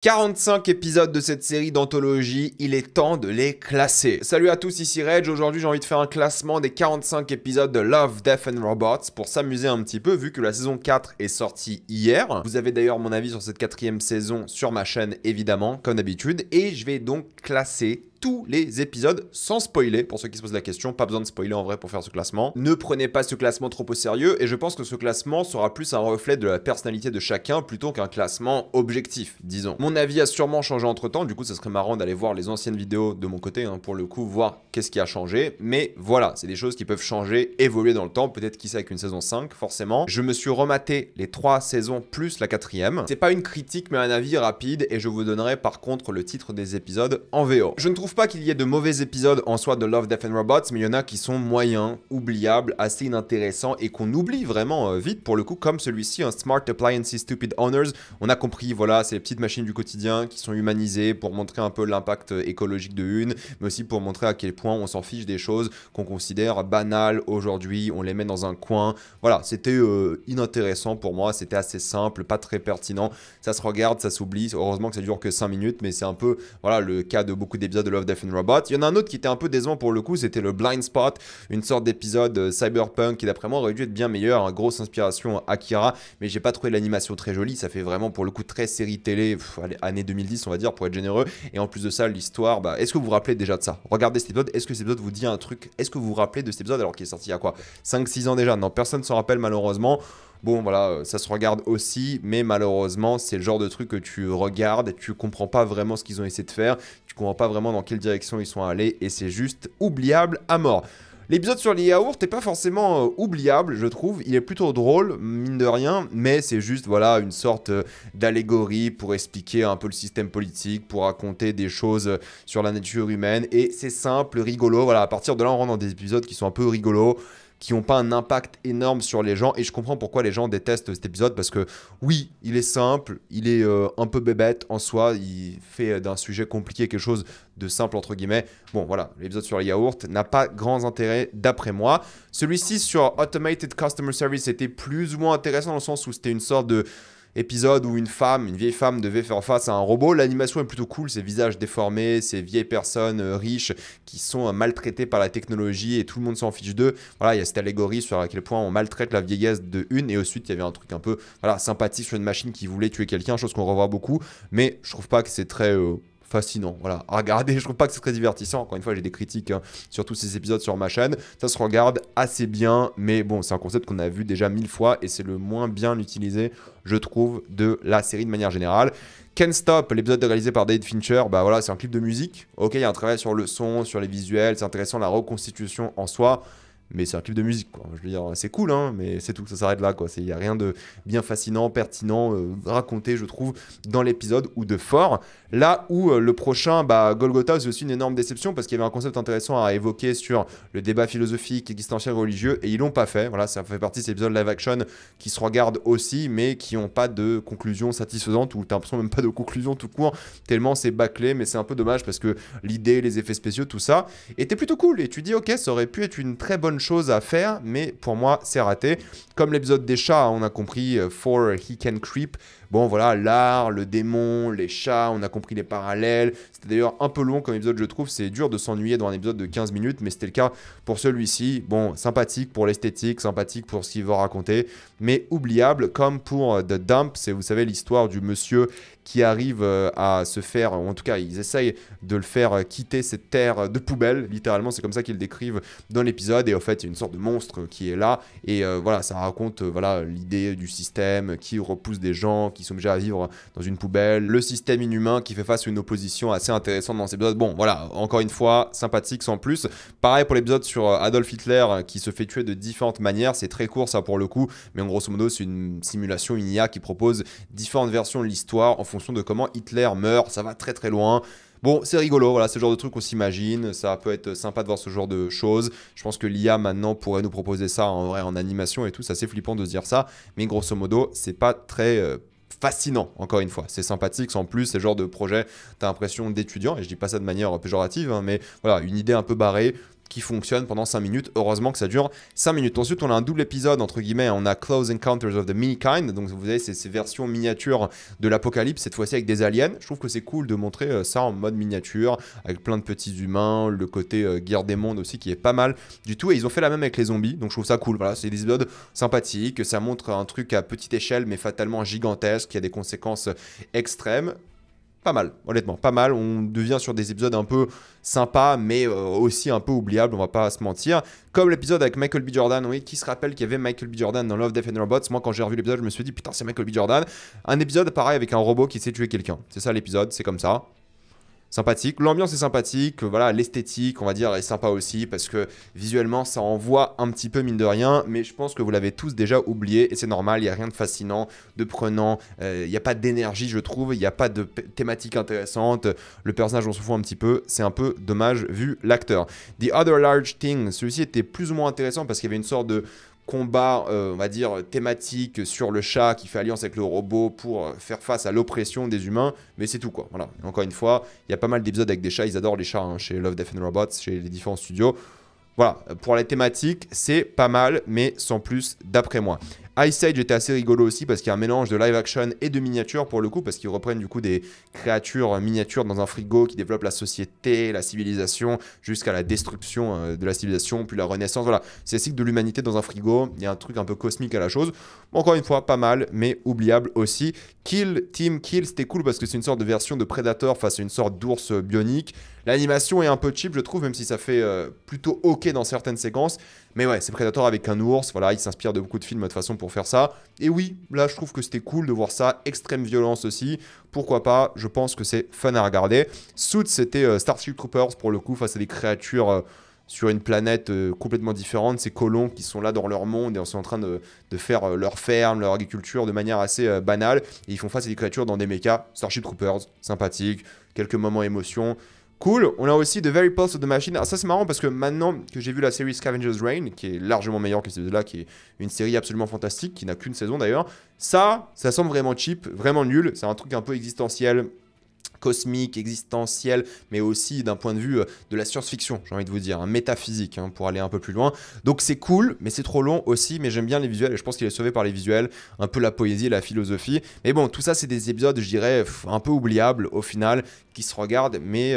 45 épisodes de cette série d'anthologie, il est temps de les classer. Salut à tous, ici Reg, aujourd'hui j'ai envie de faire un classement des 45 épisodes de Love, Death and Robots pour s'amuser un petit peu vu que la saison 4 est sortie hier. Vous avez d'ailleurs mon avis sur cette quatrième saison sur ma chaîne évidemment, comme d'habitude, et je vais donc classer tous les épisodes sans spoiler. Pour ceux qui se posent la question, pas besoin de spoiler en vrai pour faire ce classement. Ne prenez pas ce classement trop au sérieux et je pense que ce classement sera plus un reflet de la personnalité de chacun plutôt qu'un classement objectif, disons. Mon avis a sûrement changé entre temps, du coup ça serait marrant d'aller voir les anciennes vidéos de mon côté pour le coup, voir qu'est-ce qui a changé. Mais voilà, c'est des choses qui peuvent changer, évoluer dans le temps, peut-être qui sait avec une saison 5 forcément. Je me suis rematé les 3 saisons plus la quatrième. C'est pas une critique mais un avis rapide et je vous donnerai par contre le titre des épisodes en VO. Je ne trouve pas qu'il y ait de mauvais épisodes en soi de Love, Death and Robots, mais il y en a qui sont moyens, oubliables, assez inintéressants et qu'on oublie vraiment vite pour le coup, comme celui-ci, un Smart Appliances Stupid Owners. On a compris, voilà, c'est les petites machines du quotidien qui sont humanisées pour montrer un peu l'impact écologique de une, mais aussi pour montrer à quel point on s'en fiche des choses qu'on considère banales aujourd'hui, on les met dans un coin. Voilà, c'était inintéressant pour moi, c'était assez simple, pas très pertinent. Ça se regarde, ça s'oublie. Heureusement que ça dure que 5 minutes, mais c'est un peu voilà, le cas de beaucoup d'épisodes de Love, Death and Robots. Il y en a un autre qui était un peu décevant pour le coup, c'était le Blind Spot, une sorte d'épisode cyberpunk qui d'après moi aurait dû être bien meilleur, hein, grosse inspiration Akira, mais j'ai pas trouvé l'animation très jolie, ça fait vraiment pour le coup très série télé, année 2010 on va dire pour être généreux, et en plus de ça l'histoire, est-ce que vous vous rappelez déjà de ça? Regardez cet épisode, est-ce que cet épisode vous dit un truc? Est-ce que vous vous rappelez de cet épisode alors qu'il est sorti il y a quoi? 5-6 ans déjà? Non, personne ne s'en rappelle malheureusement. Bon voilà, ça se regarde aussi, mais malheureusement c'est le genre de truc que tu regardes et tu comprends pas vraiment ce qu'ils ont essayé de faire, tu comprends pas vraiment dans quelle direction ils sont allés et c'est juste oubliable à mort. L'épisode sur les yaourts n'est pas forcément oubliable, je trouve. Il est plutôt drôle, mine de rien, mais c'est juste voilà une sorte d'allégorie pour expliquer un peu le système politique, pour raconter des choses sur la nature humaine. Et c'est simple, rigolo. Voilà, à partir de là, on rentre dans des épisodes qui sont un peu rigolos, qui n'ont pas un impact énorme sur les gens. Et je comprends pourquoi les gens détestent cet épisode, parce que oui, il est simple, il est un peu bébête en soi, il fait d'un sujet compliqué quelque chose de simple entre guillemets. Bon voilà, l'épisode sur les yaourts n'a pas grand intérêt d'après moi. Celui-ci sur Automated Customer Service était plus ou moins intéressant dans le sens où c'était une sorte de épisode où une vieille femme devait faire face à un robot. L'animation est plutôt cool, ces visages déformés, ces vieilles personnes riches qui sont maltraitées par la technologie et tout le monde s'en fiche d'eux. Voilà, il y a cette allégorie sur à quel point on maltraite la vieillesse de une et ensuite il y avait un truc un peu voilà, sympathique sur une machine qui voulait tuer quelqu'un, chose qu'on revoit beaucoup, mais je trouve pas que c'est très fascinant, voilà, à regarder, je trouve pas que c'est très divertissant, encore une fois j'ai des critiques sur tous ces épisodes sur ma chaîne, ça se regarde assez bien, mais bon c'est un concept qu'on a vu déjà 1000 fois et c'est le moins bien utilisé je trouve de la série de manière générale. Can't Stop, l'épisode réalisé par David Fincher, voilà c'est un clip de musique, ok il y a un travail sur le son, sur les visuels, c'est intéressant la reconstitution en soi, mais c'est un clip de musique, quoi. Je veux dire, c'est cool, hein, mais c'est tout, ça s'arrête là, quoi. Il n'y a rien de bien fascinant, pertinent, raconté, je trouve, dans l'épisode ou de fort. Là où le prochain, Golgotha, c'est aussi une énorme déception parce qu'il y avait un concept intéressant à évoquer sur le débat philosophique, existentiel, religieux, et ils l'ont pas fait. Voilà, ça fait partie de ces épisodes live action qui se regardent aussi, mais qui n'ont pas de conclusion satisfaisante ou t'as l'impression même pas de conclusion tout court, tellement c'est bâclé, mais c'est un peu dommage parce que l'idée, les effets spéciaux, tout ça était plutôt cool. Et tu dis, ok, ça aurait pu être une très bonne chose à faire, mais pour moi, c'est raté. Comme l'épisode des chats, on a compris, For He Can Creep. Bon, voilà, l'art, le démon, les chats, on a compris les parallèles. C'était d'ailleurs un peu long comme épisode, je trouve. C'est dur de s'ennuyer dans un épisode de 15 minutes, mais c'était le cas pour celui-ci. Bon, sympathique pour l'esthétique, sympathique pour ce qu'il veut raconter, mais oubliable, comme pour The Dump. C'est, vous savez, l'histoire du monsieur qui arrive à se faire, en tout cas, ils essayent de le faire quitter cette terre de poubelle, littéralement, c'est comme ça qu'ils le décrivent dans l'épisode, et en fait, il y a une sorte de monstre qui est là, et voilà, ça raconte voilà, l'idée du système qui repousse des gens qui sont obligés à vivre dans une poubelle, le système inhumain qui fait face à une opposition assez intéressante dans cet épisode. Bon, voilà, encore une fois, sympathique sans plus. Pareil pour l'épisode sur Adolf Hitler qui se fait tuer de différentes manières, c'est très court ça pour le coup, mais en grosso modo, c'est une simulation, une IA qui propose différentes versions de l'histoire en fonction de comment Hitler meurt, ça va très très loin. Bon, c'est rigolo, voilà, c'est le genre de truc qu'on s'imagine, ça peut être sympa de voir ce genre de choses. Je pense que l'IA maintenant pourrait nous proposer ça en vrai en animation et tout, c'est assez flippant de se dire ça, mais grosso modo, c'est pas très fascinant, encore une fois, c'est sympathique, sans plus, c'est le genre de projet, t'as l'impression d'étudiant, et je dis pas ça de manière péjorative, hein, mais voilà, une idée un peu barrée, qui fonctionne pendant 5 minutes. Heureusement que ça dure 5 minutes. Ensuite, on a un double épisode, entre guillemets. On a Close Encounters of the Minikind. Donc, vous avez ces versions miniatures de l'apocalypse, cette fois-ci avec des aliens. Je trouve que c'est cool de montrer ça en mode miniature, avec plein de petits humains, le côté guerre des mondes aussi qui est pas mal du tout. Et ils ont fait la même avec les zombies. Donc, je trouve ça cool. Voilà, c'est des épisodes sympathiques. Ça montre un truc à petite échelle, mais fatalement gigantesque, qui a des conséquences extrêmes. Pas mal, honnêtement, pas mal. On devient sur des épisodes un peu sympas, mais aussi un peu oubliables, on va pas se mentir. Comme l'épisode avec Michael B. Jordan, oui, qui se rappelle qu'il y avait Michael B. Jordan dans Love, Death and Robots. Moi, quand j'ai revu l'épisode, je me suis dit, putain, c'est Michael B. Jordan. Un épisode pareil avec un robot qui sait tuer quelqu'un. C'est ça l'épisode, c'est comme ça. Sympathique, l'ambiance est sympathique, voilà, l'esthétique on va dire est sympa aussi parce que visuellement ça envoie un petit peu mine de rien, mais je pense que vous l'avez tous déjà oublié et c'est normal, il n'y a rien de fascinant, de prenant, il n'y a pas d'énergie je trouve, il n'y a pas de thématique intéressante, le personnage on s'en fout un petit peu, c'est un peu dommage vu l'acteur. The Other Large Thing, celui-ci était plus ou moins intéressant parce qu'il y avait une sorte de combat, on va dire, thématique sur le chat qui fait alliance avec le robot pour faire face à l'oppression des humains, mais c'est tout quoi. Voilà. Et encore une fois, il y a pas mal d'épisodes avec des chats, ils adorent les chats hein, chez Love, Death and Robots, chez les différents studios. Voilà, pour la thématique, c'est pas mal, mais sans plus d'après moi. Ice Age était assez rigolo aussi parce qu'il y a un mélange de live action et de miniatures pour le coup, parce qu'ils reprennent du coup des créatures miniatures dans un frigo qui développent la société, la civilisation, jusqu'à la destruction de la civilisation, puis la renaissance. Voilà, c'est le cycle de l'humanité dans un frigo. Il y a un truc un peu cosmique à la chose. Encore une fois, pas mal, mais oubliable aussi. Team Kill, c'était cool parce que c'est une sorte de version de Predator face à une sorte d'ours bionique. L'animation est un peu cheap, je trouve, même si ça fait plutôt ok dans certaines séquences. Mais ouais, c'est Predator avec un ours. Voilà, il s'inspire de beaucoup de films de toute façon pour faire ça. Et oui, là, je trouve que c'était cool de voir ça. Extrême violence aussi. Pourquoi pas? Je pense que c'est fun à regarder. Suits, c'était Starship Troopers pour le coup, face à des créatures sur une planète complètement différente. Ces colons qui sont là dans leur monde et sont en train de faire leur ferme, leur agriculture de manière assez banale. Et ils font face à des créatures dans des mechas. Starship Troopers, sympathique. Quelques moments émotion. Cool, on a aussi The Very Pulse of the Machine. Alors ça c'est marrant parce que maintenant que j'ai vu la série Scavenger's Reign, qui est largement meilleure que celle-là, qui est une série absolument fantastique, qui n'a qu'une saison d'ailleurs, ça semble vraiment cheap, vraiment nul. C'est un truc un peu existentiel, cosmique, existentiel, mais aussi d'un point de vue de la science-fiction, j'ai envie de vous dire, métaphysique, hein, pour aller un peu plus loin. Donc c'est cool, mais c'est trop long aussi, mais j'aime bien les visuels, et je pense qu'il est sauvé par les visuels, un peu la poésie et la philosophie. Mais bon, tout ça, c'est des épisodes, je dirais, un peu oubliables au final, qui se regardent, mais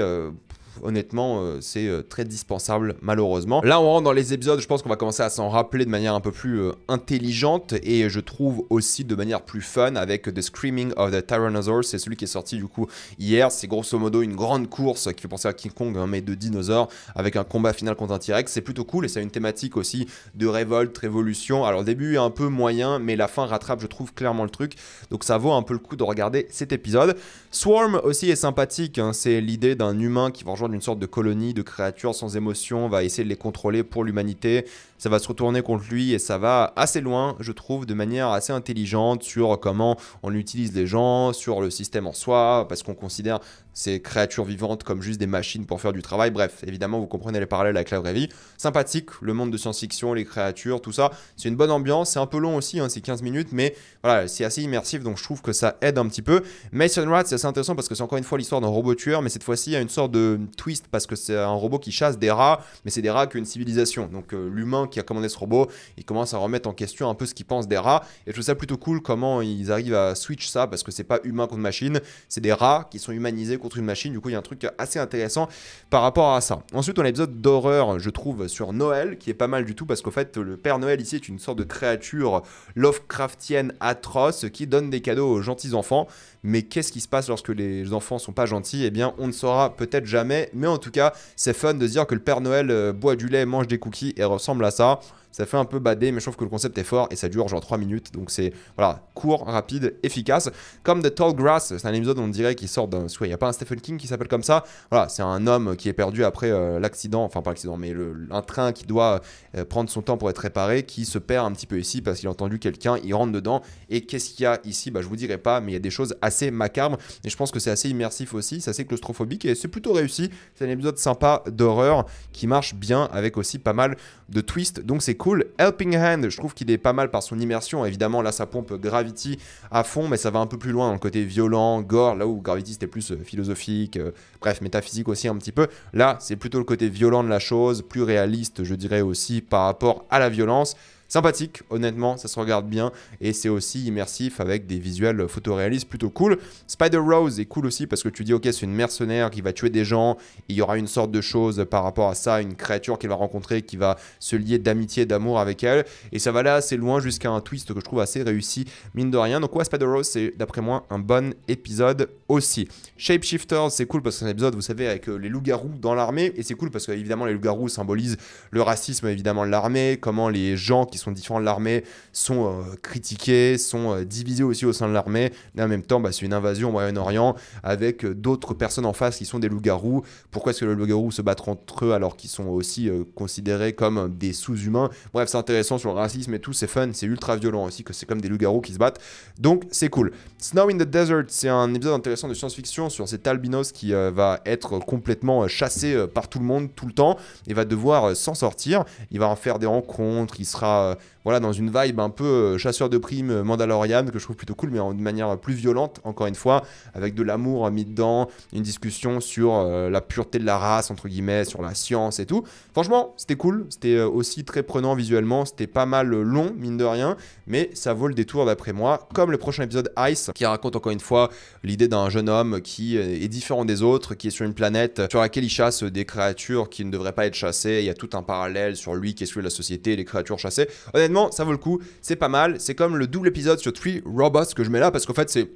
honnêtement, c'est très dispensable, malheureusement. Là, on rentre dans les épisodes, je pense qu'on va commencer à s'en rappeler de manière un peu plus intelligente, et je trouve aussi de manière plus fun avec The Screaming of the Tyrannosaurus. C'est celui qui est sorti du coup hier. C'est grosso modo une grande course qui fait penser à King Kong, hein, mais de dinosaures, avec un combat final contre un T-Rex. C'est plutôt cool, et ça a une thématique aussi de révolte, révolution. Alors, le début est un peu moyen, mais la fin rattrape, je trouve, clairement le truc. Donc, ça vaut un peu le coup de regarder cet épisode. Swarm aussi est sympathique, hein. C'est l'idée d'un humain qui va rejoindre une sorte de colonie de créatures sans émotion, va essayer de les contrôler pour l'humanité. Ça va se retourner contre lui et ça va assez loin, je trouve, de manière assez intelligente sur comment on utilise les gens, sur le système en soi, parce qu'on considère ces créatures vivantes comme juste des machines pour faire du travail. Bref, évidemment, vous comprenez les parallèles avec la vraie vie. Sympathique, le monde de science-fiction, les créatures, tout ça. C'est une bonne ambiance, c'est un peu long aussi, hein, c'est 15 minutes, mais voilà, c'est assez immersif, donc je trouve que ça aide un petit peu. Mason Rat, c'est assez intéressant parce que c'est encore une fois l'histoire d'un robot tueur, mais cette fois-ci, il y a une sorte de twist parce que c'est un robot qui chasse des rats, mais c'est des rats qu'une civilisation. Donc l'humain qui a commandé ce robot, il commence à remettre en question un peu ce qu'il pense des rats, et je trouve ça plutôt cool comment ils arrivent à switch ça, parce que c'est pas humain contre machine, c'est des rats qui sont humanisés contre une machine. Du coup, il y a un truc assez intéressant par rapport à ça. Ensuite, on a l'épisode d'horreur, je trouve, sur Noël, qui est pas mal du tout, parce qu'au fait, le Père Noël ici est une sorte de créature Lovecraftienne atroce qui donne des cadeaux aux gentils enfants. Mais qu'est-ce qui se passe lorsque les enfants sont pas gentils? Eh bien, on ne saura peut-être jamais. Mais en tout cas, c'est fun de se dire que le Père Noël boit du lait, mange des cookies et ressemble à ça. Ça fait un peu badé, mais je trouve que le concept est fort et ça dure genre 3 minutes. Donc c'est voilà, court, rapide, efficace. Comme The Tall Grass, c'est un épisode on dirait qui sort d'un... Il n'y a pas un Stephen King qui s'appelle comme ça. Voilà, c'est un homme qui est perdu après l'accident, enfin pas l'accident, mais un train qui doit prendre son temps pour être réparé, qui se perd un petit peu ici parce qu'il a entendu quelqu'un, il rentre dedans. Et qu'est-ce qu'il y a ici? Bah je vous dirai pas, mais il y a des choses assez macabres. Et je pense que c'est assez immersif aussi, c'est assez claustrophobique et c'est plutôt réussi. C'est un épisode sympa d'horreur qui marche bien avec aussi pas mal de twists. Donc c'est cool. Helping Hand, je trouve qu'il est pas mal par son immersion. Évidemment, là, ça pompe Gravity à fond, mais ça va un peu plus loin dans le côté violent, gore, là où Gravity, c'était plus philosophique, bref, métaphysique aussi un petit peu. Là, c'est plutôt le côté violent de la chose, plus réaliste, je dirais aussi, par rapport à la violence. Sympathique, honnêtement, ça se regarde bien et c'est aussi immersif avec des visuels photoréalistes plutôt cool. Spider-Rose est cool aussi parce que tu dis ok, c'est une mercenaire qui va tuer des gens, il y aura une sorte de chose par rapport à ça, une créature qu'elle va rencontrer qui va se lier d'amitié, d'amour avec elle et ça va là assez loin jusqu'à un twist que je trouve assez réussi mine de rien. Donc ouais, Spider-Rose c'est d'après moi un bon épisode aussi. Shapeshifters c'est cool parce que c'est un épisode vous savez avec les loups-garous dans l'armée et c'est cool parce que évidemment les loups-garous symbolisent le racisme évidemment de l'armée, comment les gens qui sont différents de l'armée sont critiqués, sont divisés aussi au sein de l'armée. Mais en même temps, c'est une invasion au Moyen-Orient avec d'autres personnes en face qui sont des loups-garous. Pourquoi est-ce que les loups-garous se battent entre eux alors qu'ils sont aussi considérés comme des sous-humains? Bref, c'est intéressant sur le racisme et tout, c'est fun, c'est ultra violent aussi, que c'est comme des loups-garous qui se battent. Donc, c'est cool. Snow in the Desert, c'est un épisode intéressant de science-fiction sur cet albinos qui va être complètement chassé par tout le monde, tout le temps, et va devoir s'en sortir. Il va en faire des rencontres, il sera voilà, dans une vibe un peu chasseur de primes Mandalorian que je trouve plutôt cool, mais de manière plus violente, encore une fois, avec de l'amour mis dedans, une discussion sur la pureté de la race, entre guillemets, sur la science et tout. Franchement, c'était cool, c'était aussi très prenant visuellement, c'était pas mal long, mine de rien, mais ça vaut le détour d'après moi, comme le prochain épisode Ice, qui raconte encore une fois l'idée d'un jeune homme qui est différent des autres, qui est sur une planète sur laquelle il chasse des créatures qui ne devraient pas être chassées. Il y a tout un parallèle sur lui qui est celui de la société, les créatures chassées. Honnêtement, ça vaut le coup, c'est pas mal. C'est comme le double épisode sur 3 Robots que je mets là parce qu'en fait, c'est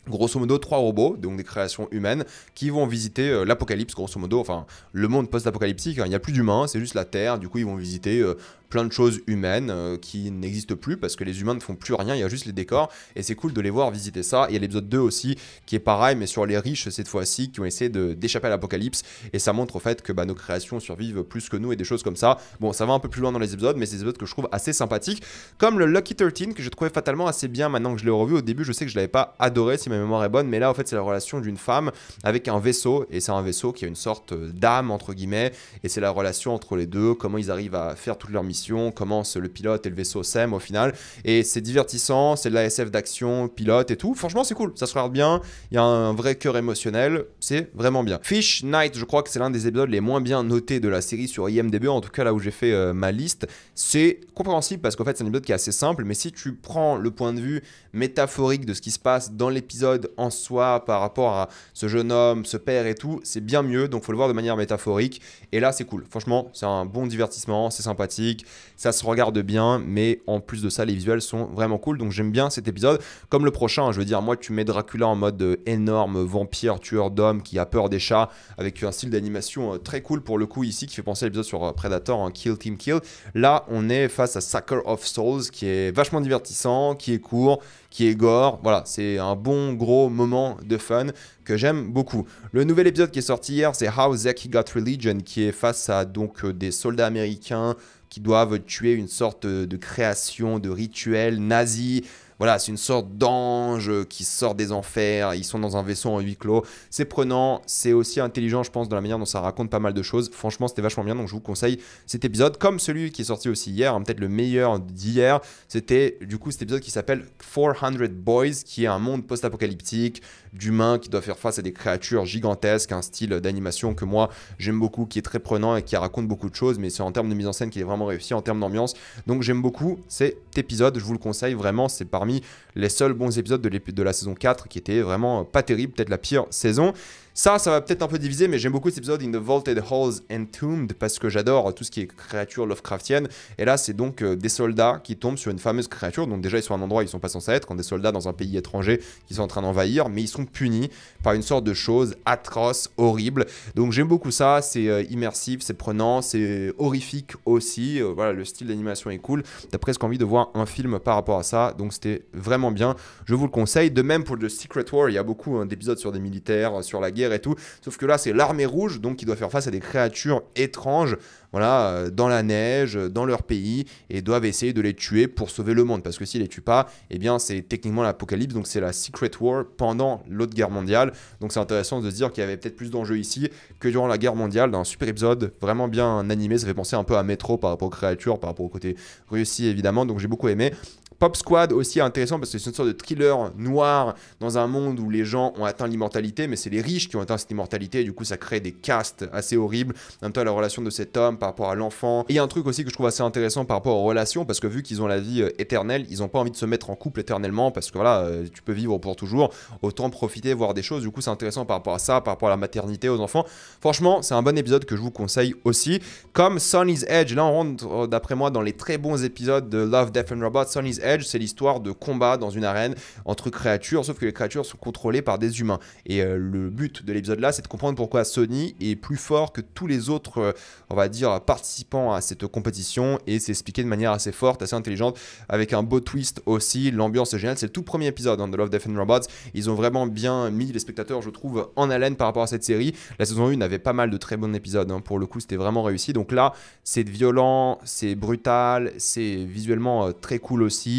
grosso modo 3 robots, donc des créations humaines, qui vont visiter l'apocalypse, grosso modo, enfin le monde post-apocalyptique, hein. Il n'y a plus d'humains, c'est juste la Terre, du coup ils vont visiter plein de choses humaines qui n'existent plus parce que les humains ne font plus rien, il y a juste les décors, et c'est cool de les voir visiter ça. Il y a l'épisode 2 aussi, qui est pareil, mais sur les riches cette fois-ci, qui ont essayé d'échapper à l'apocalypse, et ça montre au fait que nos créations survivent plus que nous, et des choses comme ça. Bon, ça va un peu plus loin dans les épisodes, mais c'est des épisodes que je trouve assez sympathiques, comme le Lucky 13, que j'ai trouvé fatalement assez bien maintenant que je l'ai revu. Au début, je sais que je l'avais pas adoré, si ma mémoire est bonne, mais là, en fait, c'est la relation d'une femme avec un vaisseau, et c'est un vaisseau qui a une sorte d'âme, entre guillemets, et c'est la relation entre les deux, comment ils arrivent à faire toutes leurs missions, comment le pilote et le vaisseau s'aiment au final, et c'est divertissant, c'est de la SF d'action, pilote et tout. Franchement, c'est cool, ça se regarde bien, il y a un vrai cœur émotionnel, c'est vraiment bien. Fish Night, je crois que c'est l'un des épisodes les moins bien notés de la série sur IMDb, en tout cas là où j'ai fait ma liste. C'est compréhensible parce qu'en fait, c'est un épisode qui est assez simple, mais si tu prends le point de vue métaphorique de ce qui se passe dans l'épisode en soi par rapport à ce jeune homme, ce père et tout, c'est bien mieux, donc faut le voir de manière métaphorique. Et là, c'est cool. Franchement, c'est un bon divertissement, c'est sympathique, ça se regarde bien, mais en plus de ça, les visuels sont vraiment cool, donc j'aime bien cet épisode. Comme le prochain, je veux dire, moi, tu mets Dracula en mode énorme vampire, tueur d'hommes qui a peur des chats, avec un style d'animation très cool pour le coup ici, qui fait penser à l'épisode sur Predator, hein, Kill Team Kill. Là, on est face à Sucker of Souls, qui est vachement divertissant, qui est court, qui est gore. Voilà, c'est un bon gros moment de fun que j'aime beaucoup. Le nouvel épisode qui est sorti hier, c'est How Zeki Got Religion, qui est face à donc des soldats américains qui doivent tuer une sorte de création, de rituel nazi. Voilà, c'est une sorte d'ange qui sort des enfers, ils sont dans un vaisseau en huis clos. C'est prenant, c'est aussi intelligent, je pense, dans la manière dont ça raconte pas mal de choses. Franchement, c'était vachement bien, donc je vous conseille cet épisode. Comme celui qui est sorti aussi hier, hein, peut-être le meilleur d'hier, c'était du coup cet épisode qui s'appelle 400 Boys, qui est un monde post-apocalyptique, d'humains qui doivent faire face à des créatures gigantesques, un style d'animation que moi j'aime beaucoup, qui est très prenant et qui raconte beaucoup de choses, mais c'est en termes de mise en scène qui est vraiment réussi, en termes d'ambiance. Donc j'aime beaucoup cet épisode, je vous le conseille vraiment, c'est parmi les seuls bons épisodes de la saison 4 qui étaient vraiment pas terribles, peut-être la pire saison. Ça va peut-être un peu diviser, mais j'aime beaucoup cet épisode In the Vaulted Halls Entombed parce que j'adore tout ce qui est créature Lovecraftienne. Et là, c'est donc des soldats qui tombent sur une fameuse créature. Donc déjà, ils sont à un endroit où ils sont pas censés être, quand des soldats dans un pays étranger qui sont en train d'envahir, mais ils sont punis par une sorte de chose atroce, horrible. Donc j'aime beaucoup ça, c'est immersif, c'est prenant, c'est horrifique aussi. Voilà, le style d'animation est cool. T'as presque envie de voir un film par rapport à ça, donc c'était vraiment bien. Je vous le conseille. De même pour The Secret War, il y a beaucoup d'épisodes sur des militaires, sur la guerre. guerre et tout. Sauf que là, c'est l'armée rouge, donc qui doit faire face à des créatures étranges, voilà, dans la neige, dans leur pays, et doivent essayer de les tuer pour sauver le monde. Parce que s'ils les tuent pas, eh bien, c'est techniquement l'apocalypse, donc c'est la Secret War pendant l'autre guerre mondiale. Donc c'est intéressant de se dire qu'il y avait peut-être plus d'enjeux ici que durant la guerre mondiale. Dans un super épisode, vraiment bien animé, ça fait penser un peu à Metro par rapport aux créatures, par rapport au côté réussi évidemment, donc j'ai beaucoup aimé. Pop Squad aussi intéressant parce que c'est une sorte de thriller noir dans un monde où les gens ont atteint l'immortalité, mais c'est les riches qui ont atteint cette immortalité et du coup ça crée des castes assez horribles. En même temps la relation de cet homme par rapport à l'enfant. Et il y a un truc aussi que je trouve assez intéressant par rapport aux relations parce que vu qu'ils ont la vie éternelle, ils n'ont pas envie de se mettre en couple éternellement parce que voilà, tu peux vivre pour toujours, autant profiter, voir des choses. Du coup c'est intéressant par rapport à ça, par rapport à la maternité, aux enfants. Franchement c'est un bon épisode que je vous conseille aussi. Comme Sonny's Edge, là on rentre d'après moi dans les très bons épisodes de Love, Death and Robots. Sonny's Edge, c'est l'histoire de combat dans une arène entre créatures, sauf que les créatures sont contrôlées par des humains. Et le but de l'épisode là, c'est de comprendre pourquoi Sonny est plus fort que tous les autres, on va dire, participants à cette compétition, et c'est expliqué de manière assez forte, assez intelligente, avec un beau twist aussi. L'ambiance est géniale, c'est le tout premier épisode de Love, Death and Robots. Ils ont vraiment bien mis les spectateurs, je trouve, en haleine par rapport à cette série. La saison 1 avait pas mal de très bons épisodes, pour le coup c'était vraiment réussi. Donc là, c'est violent, c'est brutal, c'est visuellement très cool aussi.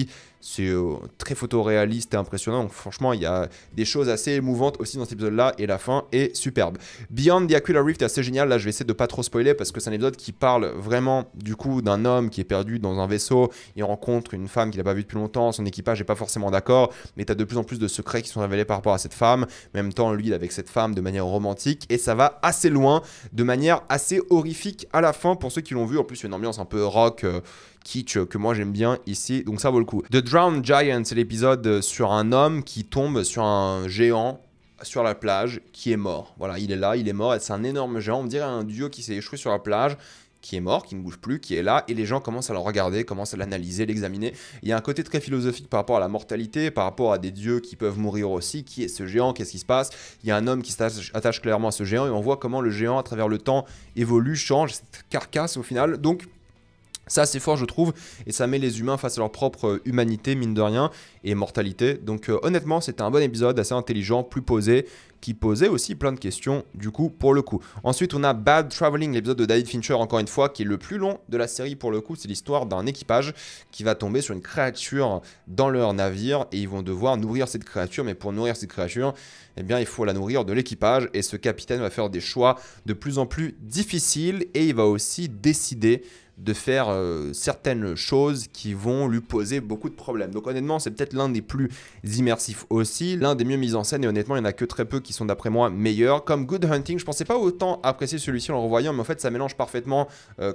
C'est très photoréaliste et impressionnant. Donc franchement, il y a des choses assez émouvantes aussi dans cet épisode-là et la fin est superbe. Beyond the Aquila Rift est assez génial. Là, je vais essayer de pas trop spoiler parce que c'est un épisode qui parle vraiment du coup d'un homme qui est perdu dans un vaisseau. Il rencontre une femme qu'il n'a pas vue depuis longtemps. Son équipage n'est pas forcément d'accord, mais tu as de plus en plus de secrets qui sont révélés par rapport à cette femme. En même temps, lui, il est avec cette femme de manière romantique et ça va assez loin, de manière assez horrifique à la fin pour ceux qui l'ont vu. En plus, il y a une ambiance un peu rock. Kitsch que moi j'aime bien ici, donc ça vaut le coup. The Drowned Giant, c'est l'épisode sur un homme qui tombe sur un géant sur la plage qui est mort. Voilà, il est là, il est mort, c'est un énorme géant, on dirait un dieu qui s'est échoué sur la plage, qui est mort, qui ne bouge plus, qui est là, et les gens commencent à le regarder, commencent à l'analyser, l'examiner. Il y a un côté très philosophique par rapport à la mortalité, par rapport à des dieux qui peuvent mourir aussi. Qui est ce géant? Qu'est-ce qui se passe? Il y a un homme qui s'attache clairement à ce géant, et on voit comment le géant, à travers le temps, évolue, change, cette carcasse au final. Donc ça c'est fort je trouve, et ça met les humains face à leur propre humanité mine de rien, et mortalité. Donc honnêtement c'était un bon épisode, assez intelligent, plus posé, qui posait aussi plein de questions du coup pour le coup. Ensuite on a Bad Traveling, l'épisode de David Fincher encore une fois, qui est le plus long de la série pour le coup. C'est l'histoire d'un équipage qui va tomber sur une créature dans leur navire, et ils vont devoir nourrir cette créature, mais pour nourrir cette créature, eh bien il faut la nourrir de l'équipage, et ce capitaine va faire des choix de plus en plus difficiles, et il va aussi décider de faire certaines choses qui vont lui poser beaucoup de problèmes. Donc honnêtement, c'est peut-être l'un des plus immersifs aussi, l'un des mieux mis en scène, et honnêtement, il n'y en a que très peu qui sont d'après moi meilleurs. Comme Good Hunting, je pensais pas autant apprécier celui-ci en le revoyant, mais en fait, ça mélange parfaitement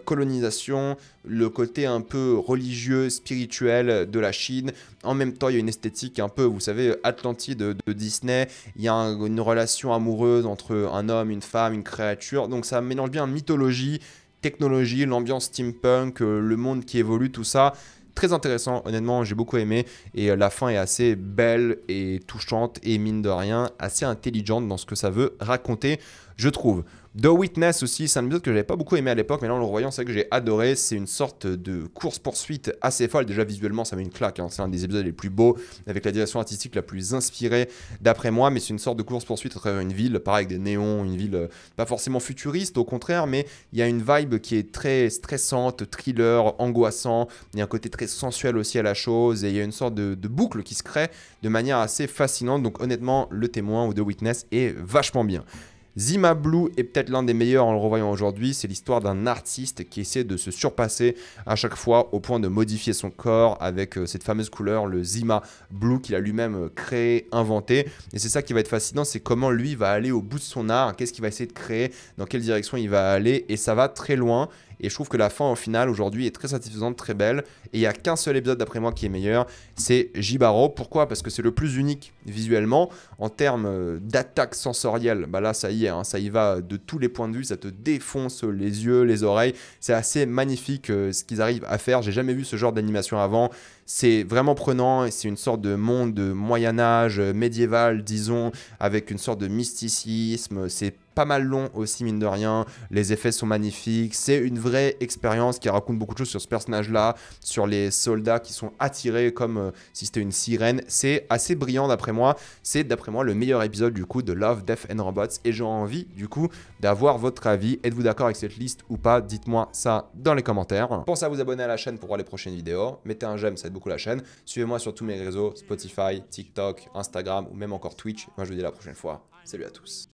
colonisation, le côté un peu religieux, spirituel de la Chine. En même temps, il y a une esthétique un peu, vous savez, Atlantide de Disney. Il y a une relation amoureuse entre un homme, une femme, une créature. Donc ça mélange bien mythologie, technologie, l'ambiance steampunk, le monde qui évolue, tout ça. Très intéressant, honnêtement, j'ai beaucoup aimé. Et la fin est assez belle et touchante et mine de rien, assez intelligente dans ce que ça veut raconter, je trouve. The Witness aussi, c'est un épisode que j'avais pas beaucoup aimé à l'époque, mais là en le revoyant, c'est vrai que j'ai adoré. C'est une sorte de course-poursuite assez folle. Déjà visuellement, ça met une claque, c'est un des épisodes les plus beaux, avec la direction artistique la plus inspirée d'après moi, mais c'est une sorte de course-poursuite à travers une ville, pareil avec des néons, une ville pas forcément futuriste, au contraire, mais il y a une vibe qui est très stressante, thriller, angoissant. Il y a un côté très sensuel aussi à la chose, et il y a une sorte de boucle qui se crée de manière assez fascinante. Donc honnêtement, Le Témoin ou The Witness est vachement bien. Zima Blue est peut-être l'un des meilleurs en le revoyant aujourd'hui. C'est l'histoire d'un artiste qui essaie de se surpasser à chaque fois au point de modifier son corps avec cette fameuse couleur, le Zima Blue, qu'il a lui-même créé, inventé. Et c'est ça qui va être fascinant, c'est comment lui va aller au bout de son art, qu'est-ce qu'il va essayer de créer, dans quelle direction il va aller, et ça va très loin. Et je trouve que la fin au final aujourd'hui est très satisfaisante, très belle. Et il n'y a qu'un seul épisode d'après moi qui est meilleur, c'est Jibaro. Pourquoi? Parce que c'est le plus unique visuellement. En termes d'attaque sensorielle, bah là ça y est, ça y va de tous les points de vue, ça te défonce les yeux, les oreilles. C'est assez magnifique ce qu'ils arrivent à faire. J'ai jamais vu ce genre d'animation avant. C'est vraiment prenant, et c'est une sorte de monde de Moyen-Âge, médiéval disons, avec une sorte de mysticisme. C'est pas mal long aussi mine de rien, les effets sont magnifiques, c'est une vraie expérience qui raconte beaucoup de choses sur ce personnage là, sur sur les soldats qui sont attirés comme si c'était une sirène. C'est assez brillant d'après moi. C'est d'après moi le meilleur épisode du coup de Love, Death and Robots et j'ai envie du coup d'avoir votre avis. Êtes-vous d'accord avec cette liste ou pas? Dites-moi ça dans les commentaires. Pensez à vous abonner à la chaîne pour voir les prochaines vidéos. Mettez un j'aime, ça aide beaucoup la chaîne. Suivez-moi sur tous mes réseaux, Spotify, TikTok, Instagram ou même encore Twitch. Moi je vous dis à la prochaine fois. Salut à tous.